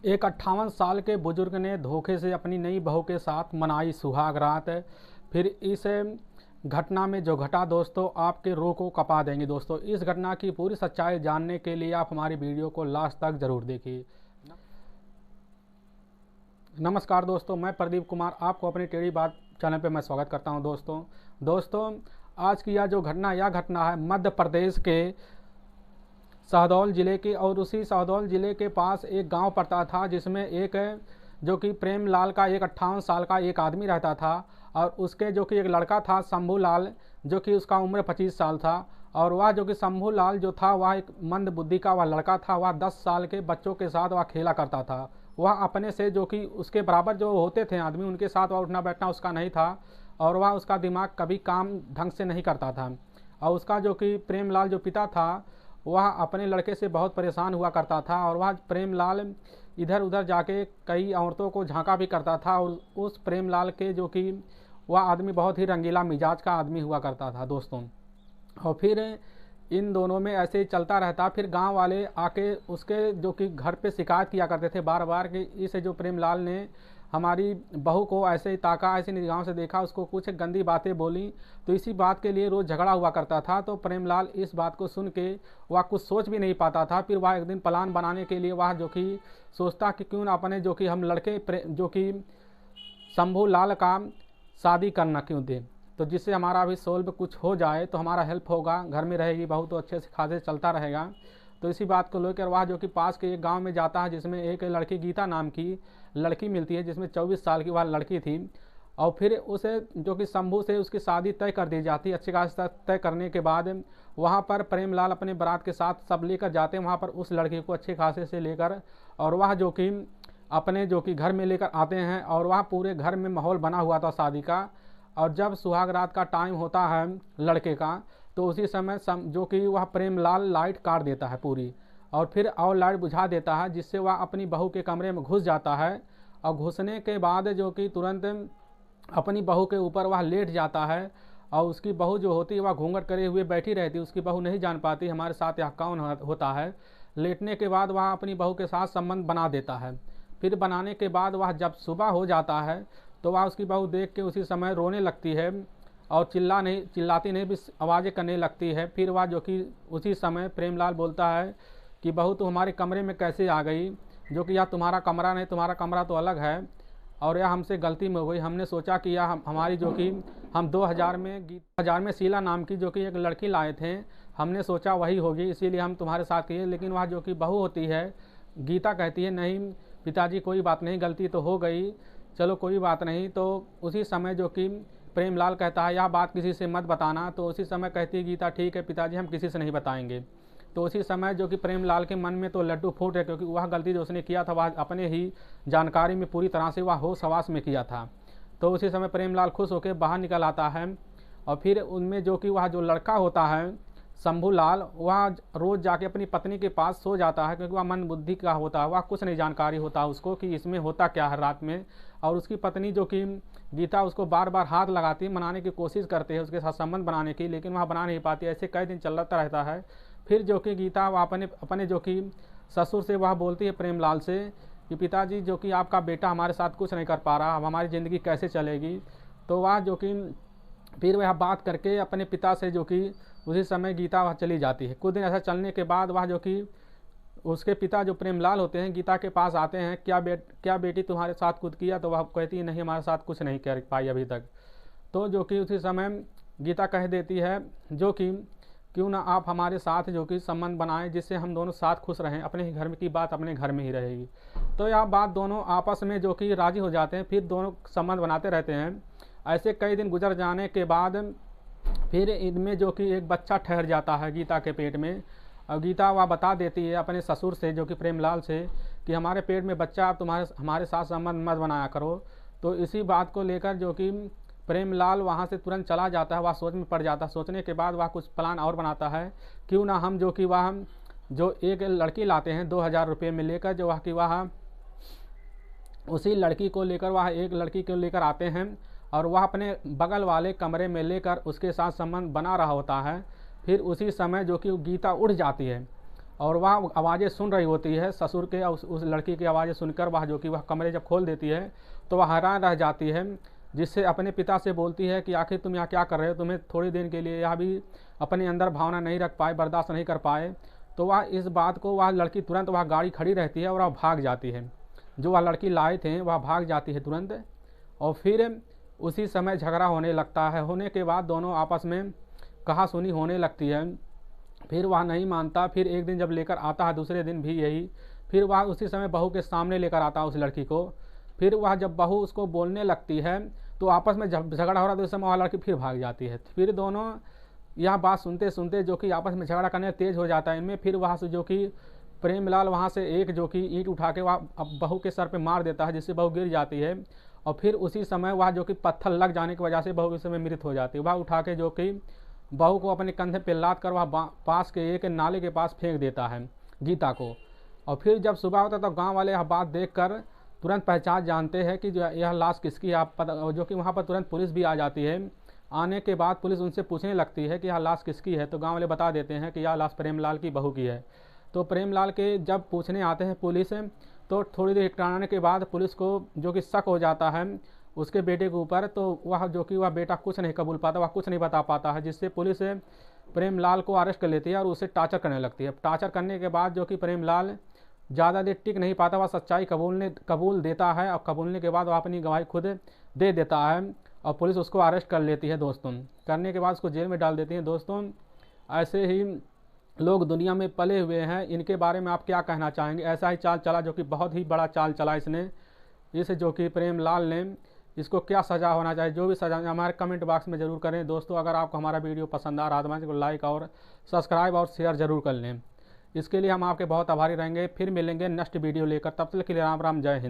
एक 58 साल के बुजुर्ग ने धोखे से अपनी नई बहू के साथ मनाई सुहाग रात। फिर इस घटना में जो घटा दोस्तों आपके रूह को कपा देंगे। दोस्तों इस घटना की पूरी सच्चाई जानने के लिए आप हमारी वीडियो को लास्ट तक जरूर देखिए। नमस्कार दोस्तों, मैं प्रदीप कुमार आपको अपनी टेढ़ी बात चैनल पे मैं स्वागत करता हूं। दोस्तों आज की यह घटना है मध्य प्रदेश के शहडोल ज़िले की, और उसी शहडोल ज़िले के पास एक गांव पड़ता था जिसमें एक जो कि प्रेमलाल का एक 58 साल का एक आदमी रहता था, और उसके जो कि एक लड़का था शंभू लाल, जो कि उसका उम्र 25 साल था। और वह जो कि शंभू लाल जो था वह एक मंद बुद्धि का वह लड़का था। वह 10 साल के बच्चों के साथ वह खेला करता था। वह अपने से जो कि उसके बराबर जो होते थे आदमी उनके साथ वह उठना बैठना उसका नहीं था, और वह उसका दिमाग कभी काम ढंग से नहीं करता था। और उसका जो कि प्रेमलाल जो पिता था वह अपने लड़के से बहुत परेशान हुआ करता था, और वह प्रेमलाल इधर उधर जाके कई औरतों को झांका भी करता था। और उस प्रेमलाल के जो कि वह आदमी बहुत ही रंगीला मिजाज का आदमी हुआ करता था दोस्तों। और फिर इन दोनों में ऐसे ही चलता रहता। फिर गांव वाले आके उसके जो कि घर पे शिकायत किया करते थे बार बार कि इस जो प्रेमलाल ने हमारी बहू को ऐसे ही ताका, ऐसे निगाहों से देखा, उसको कुछ गंदी बातें बोली। तो इसी बात के लिए रोज़ झगड़ा हुआ करता था। तो प्रेमलाल इस बात को सुन के वह कुछ सोच भी नहीं पाता था। फिर वह एक दिन प्लान बनाने के लिए वह जो कि सोचता कि क्यों ना अपने जो कि हम लड़के जो कि शंभू लाल का शादी करना क्यों दे, तो जिससे हमारा भी सोल्व कुछ हो जाए तो हमारा हेल्प होगा, घर में रहेगी बहू तो अच्छे से खासे चलता रहेगा। तो इसी बात को लेकर वह जो कि पास के एक गांव में जाता है जिसमें एक लड़की गीता नाम की लड़की मिलती है, जिसमें 24 साल की वह लड़की थी। और फिर उसे जो कि शंभू से उसकी शादी तय कर दी जाती। अच्छे खासे तय करने के बाद वहाँ पर प्रेमलाल अपने बारात के साथ सब लेकर जाते हैं वहाँ पर उस लड़की को अच्छे खासे से लेकर, और वह जो कि अपने जो कि घर में लेकर आते हैं। और वह पूरे घर में माहौल बना हुआ था शादी का। और जब सुहाग रात का टाइम होता है लड़के का, तो उसी समय जो कि वह प्रेमलाल लाइट काट देता है पूरी, और फिर और लाइट बुझा देता है, जिससे वह अपनी बहू के कमरे में घुस जाता है। और घुसने के बाद जो कि तुरंत अपनी बहू के ऊपर वह लेट जाता है। और उसकी बहू जो होती है वह घूंघट करे हुए बैठी रहती। उसकी बहू नहीं जान पाती हमारे साथ यह कौन होता है। लेटने के बाद वह अपनी बहू के साथ संबंध बना देता है। फिर बनाने के बाद वह जब सुबह हो जाता है तो वह उसकी बहू देख के उसी समय रोने लगती है, और चिल्लाती नहीं भी आवाज़ें करने लगती है। फिर वह जो कि उसी समय प्रेमलाल बोलता है कि बहू तो हमारे कमरे में कैसे आ गई, जो कि यह तुम्हारा कमरा नहीं, तुम्हारा कमरा तो अलग है, और यह हमसे गलती में हो गई। हमने सोचा कि यह हमारी जो कि हम 2000 में शीला नाम की जो कि एक लड़की लाए थे, हमने सोचा वही होगी, इसीलिए हम तुम्हारे साथ किए। लेकिन वह जो कि बहू होती है गीता कहती है नहीं पिताजी कोई बात नहीं, गलती तो हो गई, चलो कोई बात नहीं। तो उसी समय जो कि प्रेमलाल कहता है यह बात किसी से मत बताना। तो उसी समय कहती है गीता ठीक है पिताजी हम किसी से नहीं बताएंगे। तो उसी समय जो कि प्रेमलाल के मन में तो लड्डू फूट है, क्योंकि वह गलती जो उसने किया था वह अपने ही जानकारी में पूरी तरह से वह होश हवास में किया था। तो उसी समय प्रेमलाल खुश होकर बाहर निकल आता है। और फिर उनमें जो कि वह जो लड़का होता है शंभू लाल, वह रोज़ जाके अपनी पत्नी के पास सो जाता है, क्योंकि वह मन बुद्धि का होता है, वह कुछ नहीं जानकारी होता उसको कि इसमें होता क्या है रात में। और उसकी पत्नी जो कि गीता उसको बार बार हाथ लगाती है, मनाने की कोशिश करते हैं उसके साथ संबंध बनाने की, लेकिन वह बना नहीं पाती। ऐसे कई दिन चलता रहता है। फिर जो कि गीता वह अपने जो कि ससुर से वह बोलती है प्रेमलाल से कि पिताजी जो कि आपका बेटा हमारे साथ कुछ नहीं कर पा रहा, अब हमारी ज़िंदगी कैसे चलेगी। तो वह जो कि फिर वह बात करके अपने पिता से जो कि उसी समय गीता वह चली जाती है। कुछ दिन ऐसा चलने के बाद वह जो कि उसके पिता जो प्रेमलाल होते हैं गीता के पास आते हैं, क्या बेटी तुम्हारे साथ कुछ किया। तो वह कहती है नहीं हमारे साथ कुछ नहीं कर पाई अभी तक। तो जो कि उसी समय गीता कह देती है जो कि क्यों ना आप हमारे साथ जो कि संबंध बनाएं, जिससे हम दोनों साथ खुश रहें, अपने ही घर में की बात अपने घर में ही रहेगी। तो यह बात दोनों आपस में जो कि राजी हो जाते हैं, फिर दोनों संबंध बनाते रहते हैं। ऐसे कई दिन गुजर जाने के बाद फिर इनमें जो कि एक बच्चा ठहर जाता है गीता के पेट में। और गीता वह बता देती है अपने ससुर से जो कि प्रेमलाल से कि हमारे पेट में बच्चा, आप हमारे साथ संबंध मत बनाया करो। तो इसी बात को लेकर जो कि प्रेमलाल वहाँ से तुरंत चला जाता है। वह सोच में पड़ जाता है। सोचने के बाद वह कुछ प्लान और बनाता है, क्यों ना हम जो कि वह जो एक लड़की लाते हैं 2000 रुपये में लेकर, जो वह कि वह उसी लड़की को लेकर वह एक लड़की को लेकर आते हैं, और वह अपने बगल वाले कमरे में लेकर उसके साथ संबंध बना रहा होता है। फिर उसी समय जो कि गीता उठ जाती है। और वह आवाज़ें सुन रही होती है ससुर के, उस लड़की की आवाज़ें सुनकर वह जो कि वह कमरे जब खोल देती है तो वह हैरान रह जाती है, जिससे अपने पिता से बोलती है कि आखिर तुम यहाँ क्या कर रहे हो, तुम्हें थोड़ी देर के लिए यह भी अपने अंदर भावना नहीं रख पाए, बर्दाश्त नहीं कर पाए। तो वह इस बात को, वह लड़की तुरंत, वह गाड़ी खड़ी रहती है और वह भाग जाती है, जो वह लड़की लाए थे वह भाग जाती है तुरंत। और फिर उसी समय झगड़ा होने लगता है। होने के बाद दोनों आपस में कहासुनी होने लगती है। फिर वह नहीं मानता, फिर एक दिन जब लेकर आता है, दूसरे दिन भी यही, फिर वह उसी समय बहू के सामने लेकर आता है उस लड़की को। फिर वह जब बहू उसको बोलने लगती है तो आपस में जब झगड़ा हो रहा है तो उस समय वह लड़की फिर भाग जाती है। फिर दोनों यह बात सुनते सुनते जो कि आपस में झगड़ा करने तेज हो जाता है इनमें। फिर वहाँ से जो कि प्रेमलाल वहाँ से एक जो कि ईंट उठा के वह बहू के सर पे मार देता है, जिससे बहू गिर जाती है। और फिर उसी समय वह जो कि पत्थर लग जाने की वजह से बहू उस समय मृत हो जाती है। वह उठा के जो कि बहू को अपने कंधे पे लाद कर वह पास के एक नाले के पास फेंक देता है गीता को। और फिर जब सुबह होता तो गांव वाले यह बात देखकर तुरंत पहचान जानते हैं कि जो यह लाश किसकी है। आप पता, जो कि वहाँ पर तुरंत पुलिस भी आ जाती है। आने के बाद पुलिस उनसे पूछने लगती है कि यह लाश किसकी है, तो गांव वाले बता देते हैं कि यह लाश प्रेमलाल की बहू की है। तो प्रेमलाल के जब पूछने आते हैं पुलिस, तो थोड़ी देर टकराने के बाद पुलिस को जो कि शक हो जाता है उसके बेटे के ऊपर, तो वह जो कि वह बेटा कुछ नहीं कबूल पाता, वह कुछ नहीं बता पाता है, जिससे पुलिस प्रेमलाल को अरेस्ट कर लेती है और उसे टार्चर करने लगती है। टार्चर करने के बाद जो कि प्रेमलाल ज़्यादा देर टिक नहीं पाता, वह सच्चाई कबूल देता है और कबूलने के बाद वह अपनी गवाही खुद दे देता है और पुलिस उसको अरेस्ट कर लेती है दोस्तों। करने के बाद उसको जेल में डाल देती है दोस्तों। ऐसे ही लोग दुनिया में पले हुए हैं, इनके बारे में आप क्या कहना चाहेंगे? ऐसा ही चाल चला, जो कि बहुत ही बड़ा चाल चला इसने, इस जो कि प्रेमलाल ने, इसको क्या सज़ा होना चाहिए? जो भी सज़ा हमारे कमेंट बॉक्स में ज़रूर करें दोस्तों। अगर आपको हमारा वीडियो पसंद आ रहा है तो लाइक और सब्सक्राइब और शेयर ज़रूर कर लें। इसके लिए हम आपके बहुत आभारी रहेंगे। फिर मिलेंगे नेक्स्ट वीडियो लेकर, तब तक के लिए राम राम, जय हिंद।